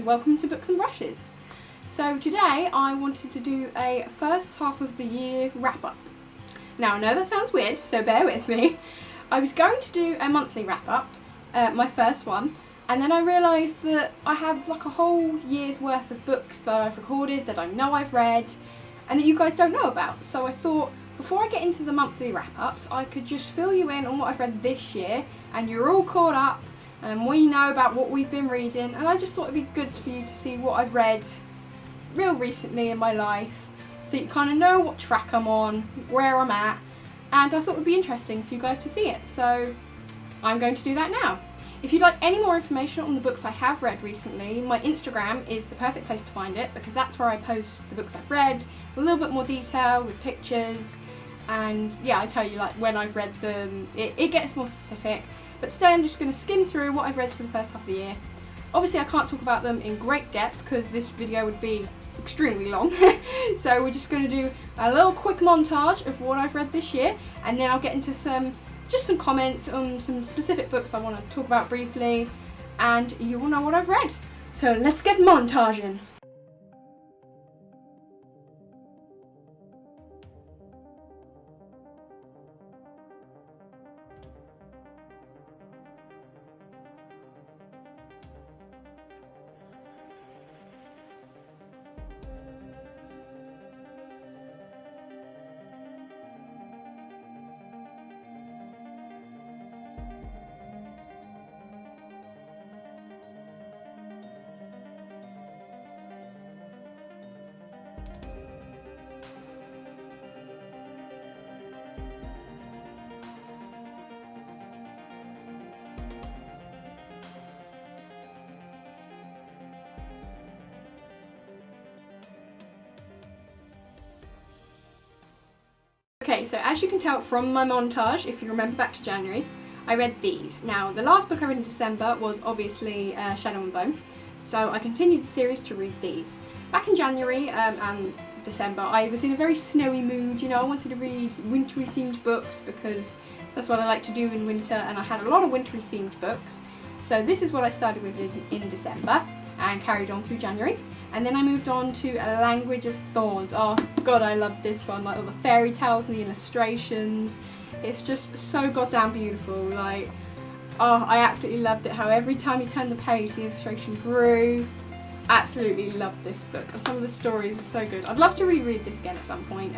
welcome to Books and Brushes. So today I wanted to do a first half of the year wrap up. Now I know that sounds weird, so bear with me. I was going to do a monthly wrap up, my first one, and then I realised that I have like a whole year's worth of books that I've recorded that I know I've read and that you guys don't know about. So I thought before I get into the monthly wrap ups, I could just fill you in on what I've read this year and you're all caught up and we know about what we've been reading, and I just thought it'd be good for you to see what I've read real recently in my life so you kind of know what track I'm on, where I'm at, and I thought it would be interesting for you guys to see it, so I'm going to do that now. If you'd like any more information on the books I have read recently, my Instagram is the perfect place to find it because that's where I post the books I've read, with a little bit more detail, with pictures, and yeah, I tell you like when I've read them, it gets more specific. But today I'm just going to skim through what I've read for the first half of the year. Obviously I can't talk about them in great depth because this video would be extremely long. So we're just going to do a little quick montage of what I've read this year, and then I'll get into some comments on some specific books I want to talk about briefly, and you will know what I've read. So let's get montaging. Okay, so as you can tell from my montage, if you remember back to January, I read these. Now, the last book I read in December was obviously Shadow and Bone, so I continued the series to read these. Back in January and December, I was in a very snowy mood. You know, I wanted to read wintry themed books because that's what I like to do in winter, and I had a lot of wintry themed books. So this is what I started with in December and carried on through January. And then I moved on to A Language of Thorns. Oh god, I love this one, like all the fairy tales and the illustrations. It's just so goddamn beautiful. Like, oh, I absolutely loved it, how every time you turn the page the illustration grew. Absolutely loved this book, and some of the stories were so good. I'd love to reread this again at some point,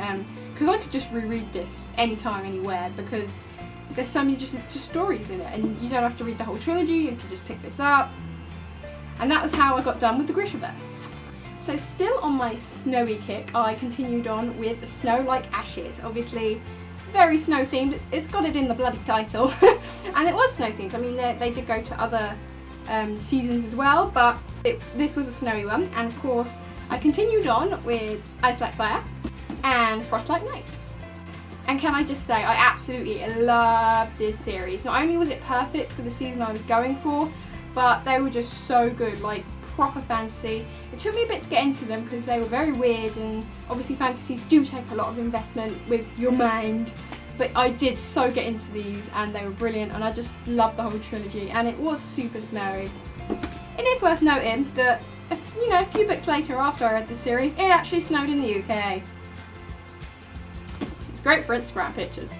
because I could just reread this anytime, anywhere, because there's so many just stories in it, and you don't have to read the whole trilogy, you can just pick this up. And that was how I got done with the Grishaverse. So still on my snowy kick, I continued on with Snow Like Ashes. Obviously very snow themed, it's got it in the bloody title. And it was snow themed. I mean, they did go to other seasons as well, but this was a snowy one. And of course I continued on with Ice Like Fire and Frost Like Night. And can I just say, I absolutely love this series. Not only was it perfect for the season I was going for, but they were just so good, like proper fantasy. It took me a bit to get into them because they were very weird, and obviously fantasies do take a lot of investment with your mind, but I did so get into these and they were brilliant, and I just loved the whole trilogy, and it was super snowy. It is worth noting that, a few books later after I read the series, it actually snowed in the UK. It's great for Instagram pictures.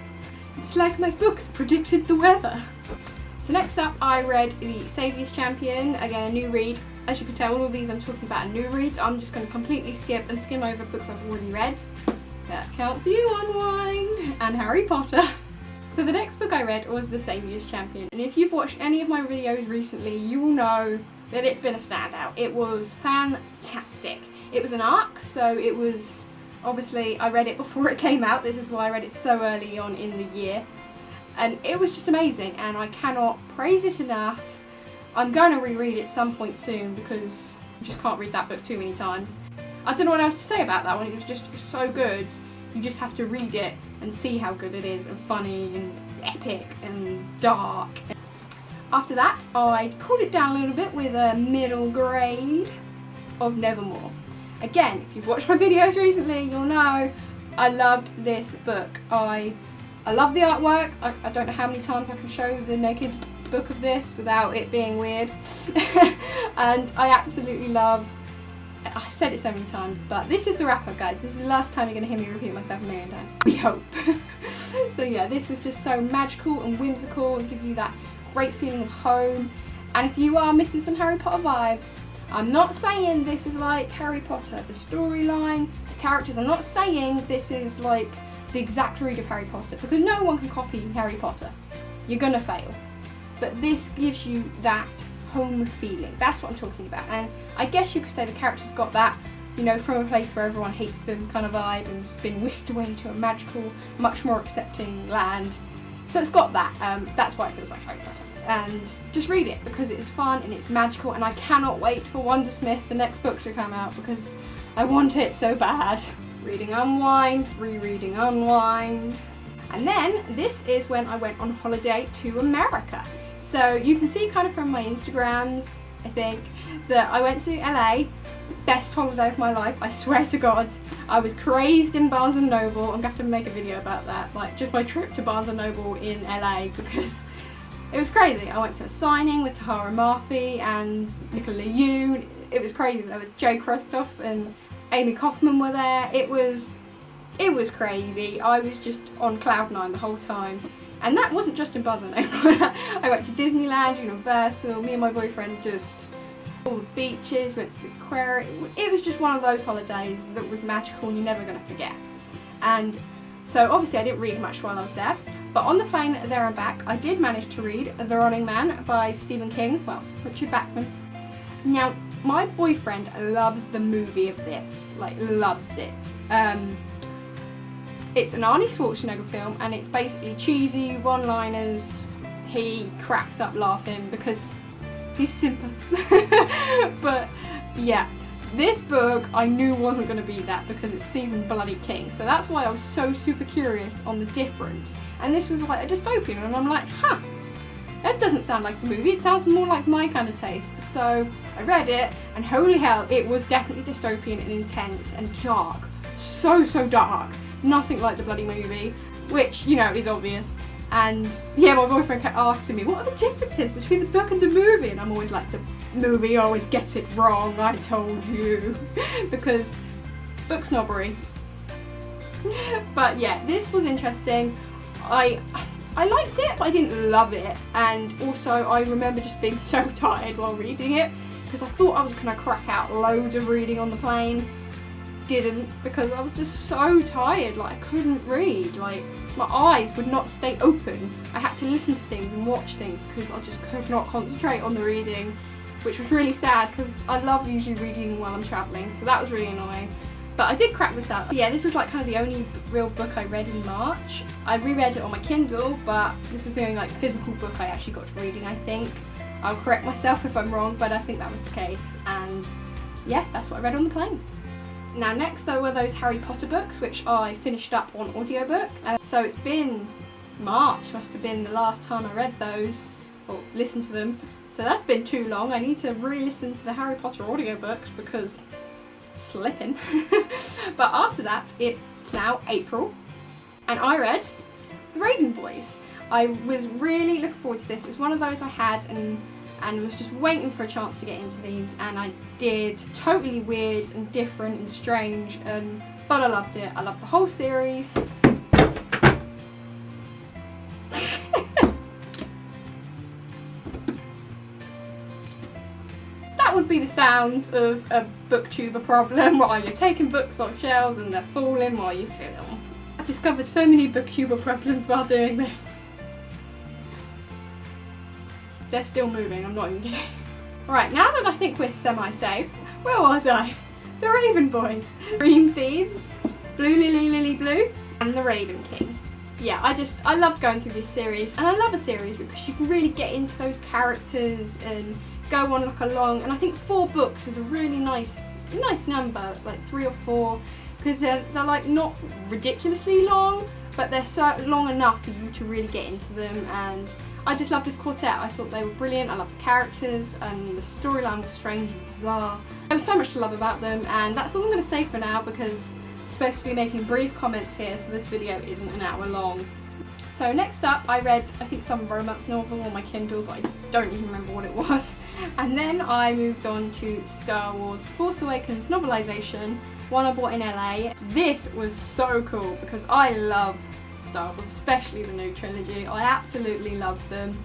It's like my books predicted the weather. So next up I read The Saviour's Champion, again a new read. As you can tell, all of these I'm talking about are new reads. I'm just going to completely skip and skim over books I've already read. That counts you, Unwind, and Harry Potter. So the next book I read was The Saviour's Champion, and if you've watched any of my videos recently, you will know that it's been a standout. It was fantastic. It was an arc, so it was, obviously I read it before it came out. This is why I read it so early on in the year. And it was just amazing, and I cannot praise it enough. I'm going to reread it some point soon because I just can't read that book too many times. I don't know what else to say about that one. It was just so good. You just have to read it and see how good it is, and funny and epic and dark. After that, I cooled it down a little bit with a middle grade of Nevermore. Again, if you've watched my videos recently, you'll know I loved this book. I love the artwork. I don't know how many times I can show the naked book of this without it being weird. And I absolutely love, I've said it so many times, but this is the wrap up, guys. This is the last time you're going to hear me repeat myself a million times. We hope. So yeah, this was just so magical and whimsical and give you that great feeling of home. And if you are missing some Harry Potter vibes, I'm not saying this is like Harry Potter. The storyline, the characters, I'm not saying this is like the exact read of Harry Potter, because no one can copy Harry Potter. You're gonna fail. But this gives you that home feeling. That's what I'm talking about. And I guess you could say the characters got that, you know, from a place where everyone hates them kind of vibe and it's been whisked away to a magical, much more accepting land. So it's got that. That's why it feels like Harry Potter. And just read it because it is fun and it's magical, and I cannot wait for Wondersmith, the next book, to come out because I want it so bad. Reading Unwind, rereading Unwind. And then this is when I went on holiday to America. So you can see kind of from my Instagrams, I think, that I went to LA. Best holiday of my life, I swear to God. I was crazed in Barnes & Noble. I'm going to have to make a video about that, like just my trip to Barnes & Noble in LA, because it was crazy. I went to a signing with Tahara Murphy and Nicola Yoon. It was crazy. There was Jay Kristoff and Amy Kaufman were there. It was crazy. I was just on cloud nine the whole time. And that wasn't just in Barnes & Noble. I went to Disneyland, Universal, me and my boyfriend just all the beaches, went to the aquarium. It was just one of those holidays that was magical and you're never going to forget. And so obviously I didn't read much while I was there, but on the plane there and back I did manage to read The Running Man by Stephen King, well, Richard Bachman. Now, my boyfriend loves the movie of this, like loves it. It's an Arnie Schwarzenegger film and it's basically cheesy one-liners. He cracks up laughing because he's simple. But yeah, this book I knew wasn't going to be that because it's Stephen bloody King. So that's why I was so super curious on the difference. And this was like a dystopian and I'm like, huh, that doesn't sound like the movie, it sounds more like my kind of taste. So I read it and holy hell, it was definitely dystopian and intense and dark. So dark. Nothing like the bloody movie, which, is obvious. And yeah, my boyfriend kept asking me, what are the differences between the book and the movie? And I'm always like, the movie always gets it wrong, I told you. Because book snobbery. But yeah, this was interesting. I liked it, but I didn't love it. And also I remember just being so tired while reading it because I thought I was going to crack out loads of reading on the plane. Didn't, because I was just so tired, like I couldn't read, like my eyes would not stay open. I had to listen to things and watch things because I just could not concentrate on the reading, which was really sad because I love usually reading while I'm travelling, so that was really annoying. But I did crack this out. Yeah, this was like kind of the only real book I read in March. I reread it on my Kindle, but this was the only like physical book I actually got to reading, I think. I'll correct myself if I'm wrong, but I think that was the case. And yeah, that's what I read on the plane. Now next there were those Harry Potter books, which I finished up on audiobook. So it's been March, must have been the last time I read those, or listened to them. So that's been too long. I need to re-listen to the Harry Potter audiobooks because slipping. But after that, it's now April, and I read The Raven Boys. I was really looking forward to this. It's one of those I had and was just waiting for a chance to get into these, and I did. Totally weird and different and strange, but I loved it. I loved the whole series. That would be the sound of a booktuber problem, while you're taking books off shelves and they're falling while you film. I've discovered so many booktuber problems while doing this. They're still moving, I'm not even kidding. Right, now that I think we're semi-safe, where was I? The Raven Boys, Dream Thieves, Blue Lily Lily Blue, and The Raven King. Yeah, I loved going through this series, and I love a series because you can really get into those characters and go on like a long, and I think 4 books is a really nice number, like 3 or 4, because they're like not ridiculously long, but they're so long enough for you to really get into them. And I just love this quartet. I thought they were brilliant. I love the characters and the storyline was strange and bizarre. There was so much to love about them, and that's all I'm going to say for now because I'm supposed to be making brief comments here, so this video isn't an hour long. So next up I read, I think, some romance novel on my Kindle, but I don't even remember what it was. And then I moved on to Star Wars The Force Awakens novelisation, one I bought in LA. This was so cool because I love Star Wars, especially the new trilogy. I absolutely love them.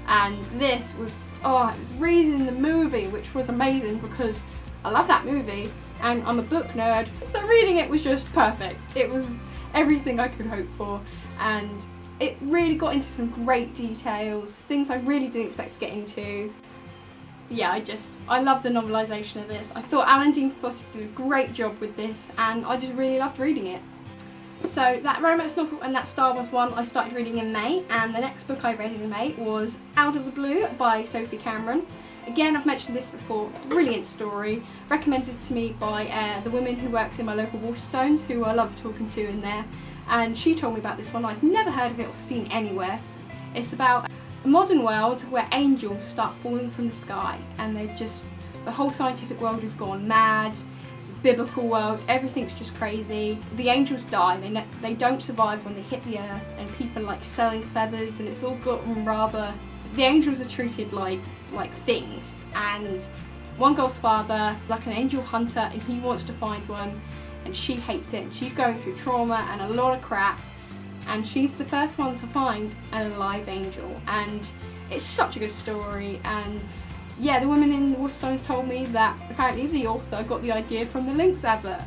And this was, it was reading the movie, which was amazing because I love that movie and I'm a book nerd. So reading it was just perfect. It was everything I could hope for, and it really got into some great details, things I really didn't expect to get into. Yeah, I love the novelisation of this. I thought Alan Dean Foster did a great job with this, and I just really loved reading it. So that romance novel and that Star Wars one I started reading in May, and the next book I read in May was Out of the Blue by Sophie Cameron. Again, I've mentioned this before, brilliant story, recommended to me by the woman who works in my local Waterstones, who I love talking to in there, and she told me about this one. I'd never heard of it or seen anywhere. It's about a modern world where angels start falling from the sky, and the whole scientific world has gone mad, biblical world, everything's just crazy. The angels die, they don't survive when they hit the earth, and people like selling feathers, and it's all gotten rather, the angels are treated like things, and one girl's father, like an angel hunter, and he wants to find one, and she hates it, and she's going through trauma and a lot of crap, and she's the first one to find an alive angel, and it's such a good story. And yeah, the woman in the Waterstones told me that apparently the author got the idea from the Lynx advert,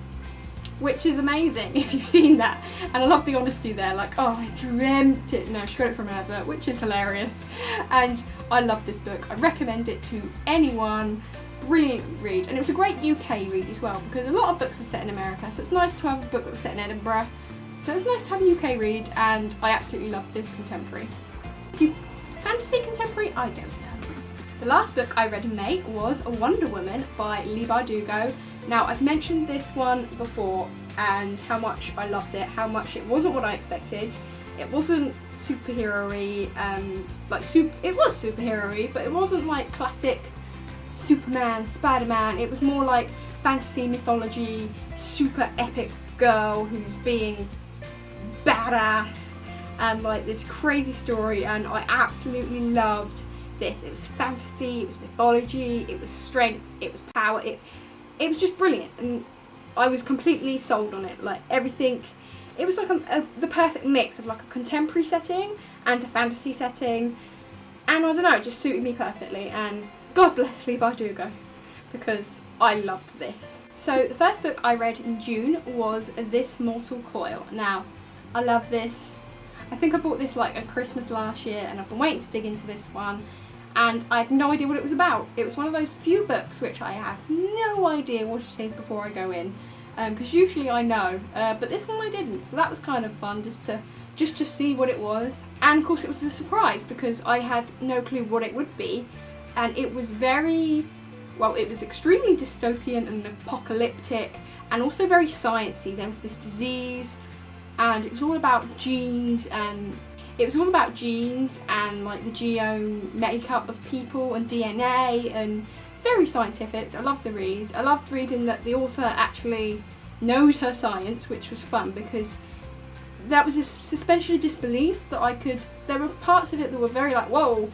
which is amazing if you've seen that. And I love the honesty there, like, oh, I dreamt it. No, she got it from an advert, which is hilarious. And I love this book. I recommend it to anyone. Brilliant read. And it was a great UK read as well, because a lot of books are set in America, so it's nice to have a book that was set in Edinburgh. So it's nice to have a UK read, and I absolutely love this contemporary. If you fancy contemporary, I don't know. The last book I read in May was Wonder Woman by Leigh Bardugo. Now, I've mentioned this one before and how much I loved it, how much it wasn't what I expected. It wasn't superhero-y, it was superhero-y, but it wasn't like classic Superman, Spider-Man. It was more like fantasy mythology, super epic girl who's being badass, and like this crazy story, and I absolutely loved this. It was fantasy, it was mythology, it was strength, it was power, it was just brilliant, and I was completely sold on it. Like everything, it was like the perfect mix of like a contemporary setting and a fantasy setting, and I don't know, it just suited me perfectly, and God bless Leigh Bardugo, because I loved this. So the first book I read in June was This Mortal Coil. Now, I love this. I think I bought this like at Christmas last year, and I've been waiting to dig into this one, and I had no idea what it was about. It was one of those few books which I have no idea what it is before I go in, because usually I know, but this one I didn't, so that was kind of fun just to see what it was. And of course it was a surprise because I had no clue what it would be, and it was it was extremely dystopian and apocalyptic, and also very sciencey. There was this disease, and it was all about genes, and like the genome makeup of people and DNA, and very scientific. I loved the read. I loved reading that the author actually knows her science, which was fun because that was a suspension of disbelief that there were parts of it that were very like, whoa,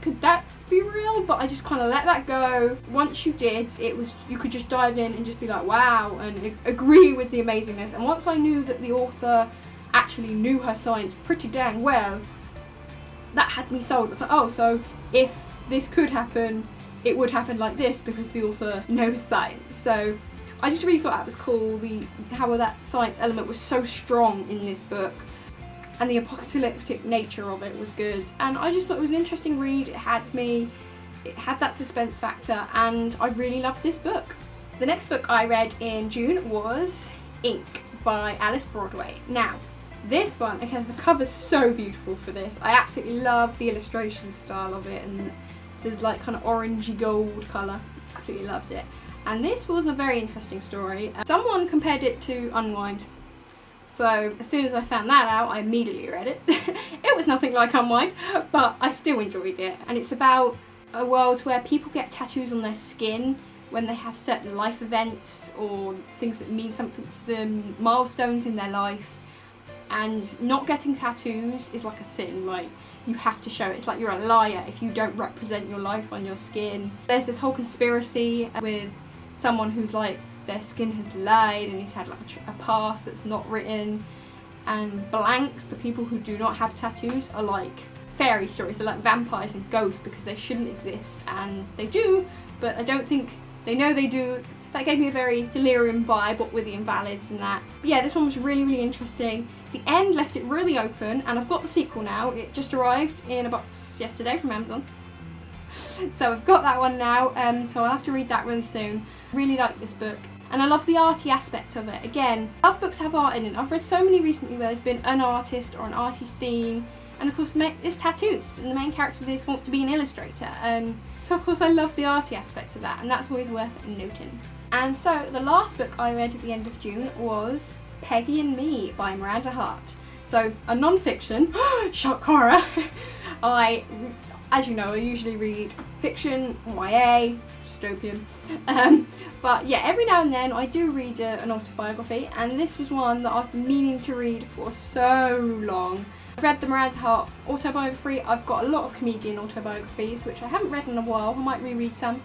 could that be real? But I just kind of let that go. Once you did, you could just dive in and just be like, wow, and agree with the amazingness. And once I knew that the author actually knew her science pretty dang well, that had me sold. It's like, oh, so if this could happen, it would happen like this because the author knows science. So I just really thought that was cool, how that science element was so strong in this book, and the apocalyptic nature of it was good. And I just thought it was an interesting read. It had that suspense factor, and I really loved this book. The next book I read in June was Ink by Alice Broadway. Now, this one, again, the cover's so beautiful for this. I absolutely love the illustration style of it, and the like kind of orangey gold colour. Absolutely loved it. And this was a very interesting story. Someone compared it to Unwind. So as soon as I found that out, I immediately read it. It was nothing like Unwind, but I still enjoyed it. And it's about a world where people get tattoos on their skin when they have certain life events or things that mean something to them, milestones in their life. and not getting tattoos is like a sin. Like, you have to show it. It's like you're a liar if you don't represent your life on your skin. There's this whole conspiracy with someone who's like, their skin has lied and he's had like a past that's not written. And blanks, the people who do not have tattoos, are like fairy stories. They're like vampires and ghosts because they shouldn't exist, and they do, but I don't think they know they do. That gave me a very Delirium vibe, what with the invalids and that. But yeah, this one was really, really interesting. The end left it really open, and I've got the sequel now. It just arrived in a box yesterday from Amazon. So I've got that one now, so I'll have to read that really soon. Really like this book. And I love the arty aspect of it. Again, love books have art in it. I've read so many recently where there's been an artist or an arty theme. And of course there's tattoos, and the main character of this wants to be an illustrator. So of course I love the arty aspect of that, and that's always worth noting. And so the last book I read at the end of June was Peggy and Me by Miranda Hart. So a non-fiction, shock horror. As you know, I usually read fiction, YA, dystopian. But yeah, every now and then I do read an autobiography, and this was one that I've been meaning to read for so long. I've read the Miranda Hart autobiography. I've got a lot of comedian autobiographies which I haven't read in a while. I might reread some,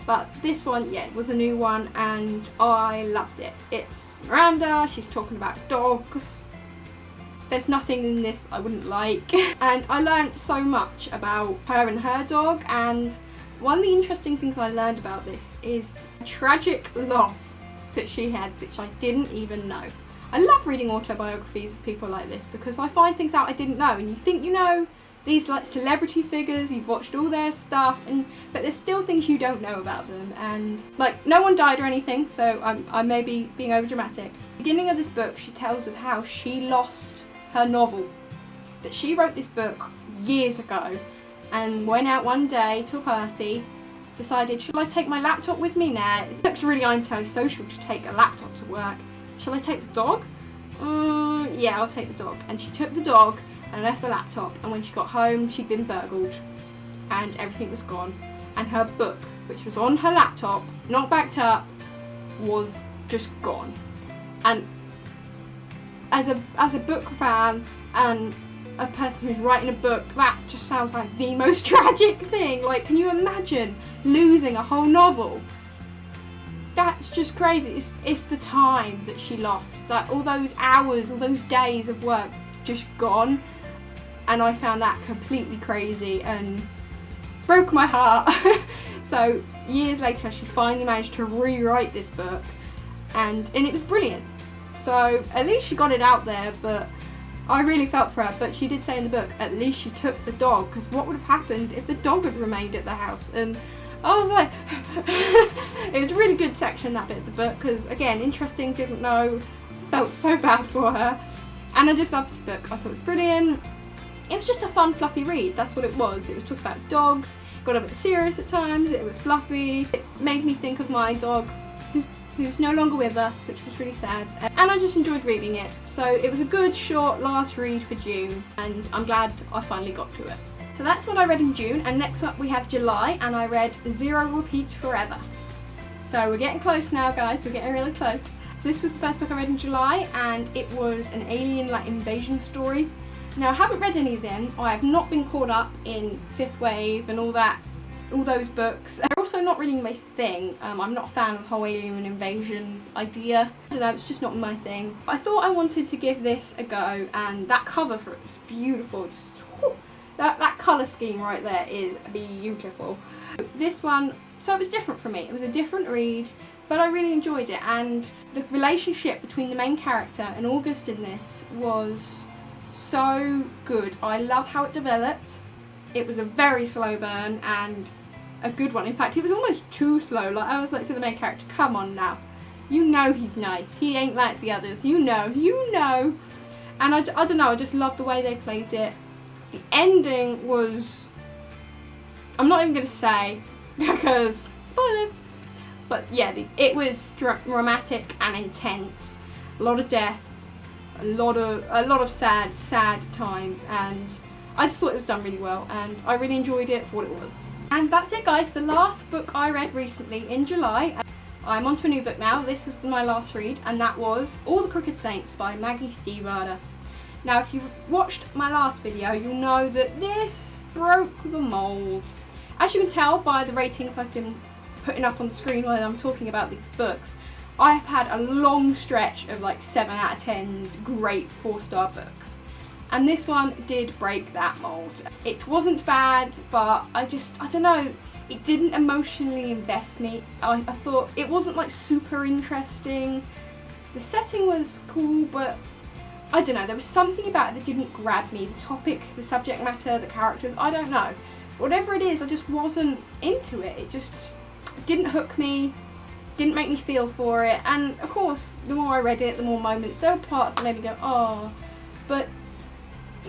but this one, yeah, was a new one and I loved it. It's Miranda, she's talking about dogs. There's nothing in this I wouldn't like. And I learned so much about her and her dog, and one of the interesting things I learned about this is a tragic loss that she had, which I didn't even know. I love reading autobiographies of people like this because I find things out I didn't know, and you think you know these like celebrity figures, you've watched all their stuff, but there's still things you don't know about them, and like no one died or anything, so I may be being over dramatic. Beginning of this book, she tells of how she lost her novel, that she wrote this book years ago and went out one day to a party, decided, should I take my laptop with me? Nah, it looks really antisocial to take a laptop to work. Shall I take the dog? Yeah, I'll take the dog. And she took the dog and left the laptop, and when she got home she'd been burgled and everything was gone, and her book, which was on her laptop, not backed up, was just gone. And as a book fan and a person who's writing a book, that just sounds like the most tragic thing. Like, can you imagine losing a whole novel? That's just crazy. It's the time that she lost, that all those hours, all those days of work just gone, and I found that completely crazy and broke my heart. So years later she finally managed to rewrite this book, and it was brilliant. So at least she got it out there, but I really felt for her. But she did say in the book, at least she took the dog, because what would have happened if the dog had remained at the house? And I was like, it was a really good section, that bit of the book, because again, interesting, didn't know, felt so bad for her. And I just loved this book. I thought it was brilliant. It was just a fun, fluffy read, that's what it was. It was talking about dogs, got a bit serious at times, it was fluffy. It made me think of my dog, who's no longer with us, which was really sad. And I just enjoyed reading it. So it was a good, short, last read for June, and I'm glad I finally got to it. So that's what I read in June, and next up we have July, and I read Zero Repeat Forever. So we're getting close now, guys, we're getting really close. So this was the first book I read in July, and it was an alien invasion story. Now I haven't read any of them. I have not been caught up in Fifth Wave and all those books. They're also not really my thing. I'm not a fan of the whole alien invasion idea. I don't know, it's just not my thing. I thought I wanted to give this a go, and that cover for it is beautiful. Just whew, that colour scheme right there is beautiful. This one, so it was different for me. It was a different read, but I really enjoyed it, and the relationship between the main character and August in this was so good. I love how it developed. It was a very slow burn and a good one. In fact, it was almost too slow. Like, I was like to the main character, come on now. You know he's nice. He ain't like the others. You know. And I don't know, I just loved the way they played it. The ending was, I'm not even going to say because spoilers, but yeah, it was dramatic and intense. A lot of death, a lot of sad times, and I just thought it was done really well, and I really enjoyed it for what it was. And that's it, guys, the last book I read recently in July. I'm on to a new book now. This was my last read, and that was All the Crooked Saints by Maggie Stiefvater. Now if you watched my last video, you'll know that this broke the mould. As you can tell by the ratings I've been putting up on the screen while I'm talking about these books, I've had a long stretch of like 7 out of 10s, great 4-star books. And this one did break that mould. It wasn't bad, but I don't know, it didn't emotionally invest me. I thought it wasn't like super interesting. The setting was cool, but I don't know, there was something about it that didn't grab me. The topic, the subject matter, the characters, I don't know. Whatever it is, I just wasn't into it. It just didn't hook me, didn't make me feel for it. And of course, the more I read it, the more moments, there were parts that made me go, oh, but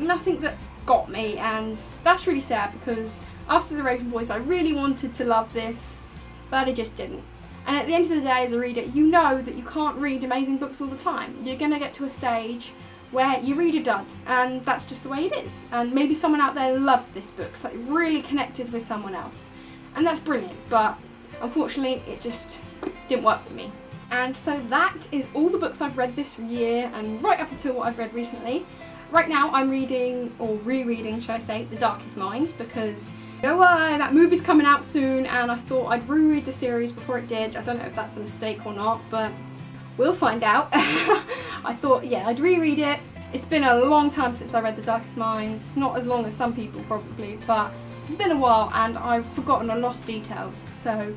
nothing that got me, and that's really sad because after The Raven Boys I really wanted to love this, but I just didn't. And at the end of the day, as a reader, you know that you can't read amazing books all the time. You're going to get to a stage where you read a dud, and that's just the way it is. And maybe someone out there loved this book, so it really connected with someone else, and that's brilliant, but unfortunately it just didn't work for me. And so that is all the books I've read this year, and right up until what I've read recently. Right now I'm reading, or rereading should I say, The Darkest Minds, because you know what, that movie's coming out soon and I thought I'd reread the series before it did. I don't know if that's a mistake or not, but we'll find out. I thought, yeah, I'd reread it. It's been a long time since I read The Darkest Minds, not as long as some people probably, but it's been a while and I've forgotten a lot of details, so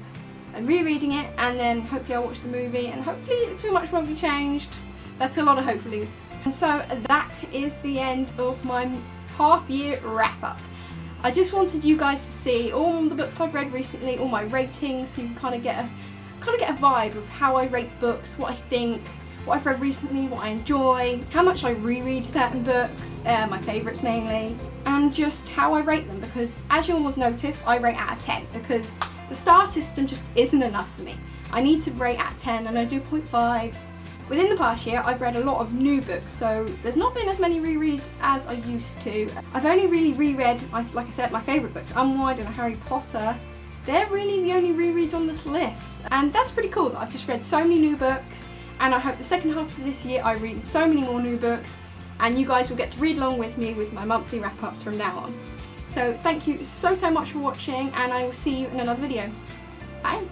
I'm rereading it, and then hopefully I'll watch the movie and hopefully too much won't be changed. That's a lot of hopefullys. And so that is the end of my half-year wrap-up. I just wanted you guys to see all the books I've read recently, all my ratings, so you can kind of get a vibe of how I rate books, what I think, what I've read recently, what I enjoy, how much I reread certain books, my favourites mainly, and just how I rate them, because as you'll have noticed, I rate out of 10 because the star system just isn't enough for me. I need to rate out of 10 and I do 0.5s. Within the past year, I've read a lot of new books, so there's not been as many rereads as I used to. I've only really reread, like I said, my favourite books, Unwind and Harry Potter. They're really the only rereads on this list, and that's pretty cool. I've just read so many new books, and I hope the second half of this year I read so many more new books, and you guys will get to read along with me with my monthly wrap-ups from now on. So thank you so much for watching, and I will see you in another video. Bye!